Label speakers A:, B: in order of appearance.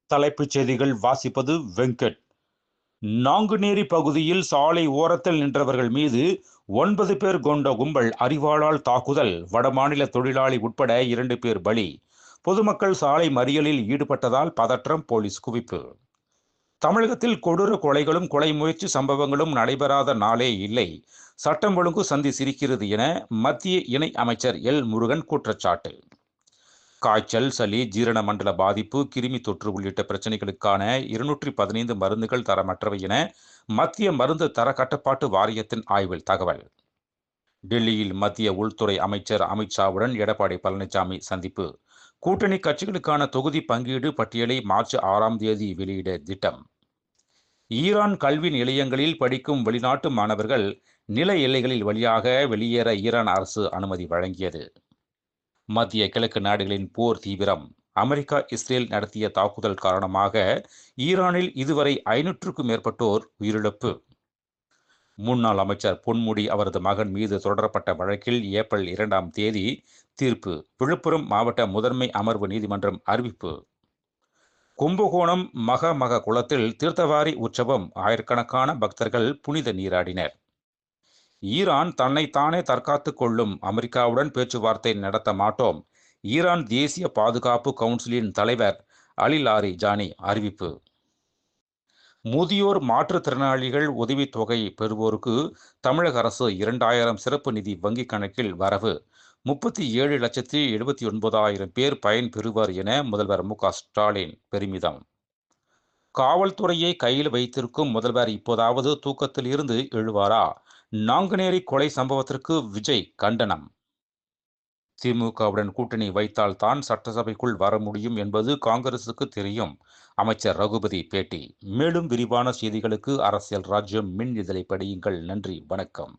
A: தலைப்புச் செய்திகள் வாசிப்பது வெங்கட். நாங்குநேரி பகுதியில் சாலை ஓரத்தில் நின்றவர்கள் மீது 9 பேர் கொண்ட கும்பல் அரிவாளால் தாக்குதல். வடமாநில தொழிலாளி உட்பட 2 பேர் பலி. பொதுமக்கள் சாலை மறியலில் ஈடுபட்டதால் பதற்றம், போலீஸ் குவிப்பு. தமிழகத்தில் கொடூர கொலைகளும் கொலை முயற்சி சம்பவங்களும் நடைபெறாத நாளே இல்லை. சட்டம் ஒழுங்கு சந்தி சிரிக்கிறது என மத்திய இணை அமைச்சர் எல் முருகன் குற்றச்சாட்டு. காய்ச்சல், சளி, ஜீரண மண்டல பாதிப்பு, கிருமி தொற்று உள்ளிட்ட பிரச்சினைகளுக்கான 215 மருந்துகள் தரமற்றவை என மத்திய மருந்து தர கட்டுப்பாட்டு வாரியத்தின் ஆய்வில் தகவல். டெல்லியில் மத்திய உள்துறை அமைச்சர் அமித்ஷாவுடன் எடப்பாடி பழனிசாமி சந்திப்பு. கூட்டணி கட்சிகளுக்கான தொகுதி பங்கீடு பட்டியலை மார்ச் 6ஆம் தேதி வெளியிட திட்டம். ஈரான் கல்வி நிலையங்களில் படிக்கும் வெளிநாட்டு மாணவர்கள் நில எல்லைகளில் வழியாக வெளியேற ஈரான் அரசு அனுமதி வழங்கியது. மத்திய கிழக்கு நாடுகளின் போர் தீவிரம். அமெரிக்கா, இஸ்ரேல் நடத்திய தாக்குதல் காரணமாக ஈரானில் இதுவரை 500க்கும் மேற்பட்டோர் உயிரிழப்பு. முன்னாள் அமைச்சர் பொன்முடி அவரது மகன் மீது தொடரப்பட்ட வழக்கில் ஏப்ரல் 2ஆம் தேதி தீர்ப்பு. விழுப்புரம் மாவட்ட முதன்மை அமர்வு நீதிமன்றம் அறிவிப்பு. கும்பகோணம் மகமக குளத்தில் தீர்த்தவாரி உற்சவம். ஆயிரக்கணக்கான பக்தர்கள் புனித நீராடினர். ஈரான் தன்னைத்தானே தற்காத்துக் கொள்ளும். அமெரிக்காவுடன் பேச்சுவார்த்தை நடத்த மாட்டோம். ஈரான் தேசிய பாதுகாப்பு கவுன்சிலின் தலைவர் அலி லாரிஜானி அறிவிப்பு. முதியோர் மாற்றுத்திறனாளிகள் உதவித்தொகை பெறுவோருக்கு தமிழக அரசு 2000 சிறப்பு நிதி வங்கிக் கணக்கில் வரவு. 37,79,000 பேர் பயன் பெறுவர் என முதல்வர் மு.க. ஸ்டாலின் பெருமிதம். காவல்துறையை கையில் வைத்திருக்கும் முதல்வர் இப்போதாவது தூக்கத்தில் இருந்து எழுவாரா? நாங்குநேரி கொலை சம்பவத்திற்கு விஜய் கண்டனம். திமுகவுடன் கூட்டணி வைத்தால் தான் சட்டசபைக்குள் வர முடியும் என்பது காங்கிரசுக்கு தெரியும். அமைச்சர் ரகுபதி பேட்டி. மேலும் விரிவான செய்திகளுக்கு அரசியல் ராஜ்யம் மின் இதழை படியுங்கள். நன்றி, வணக்கம்.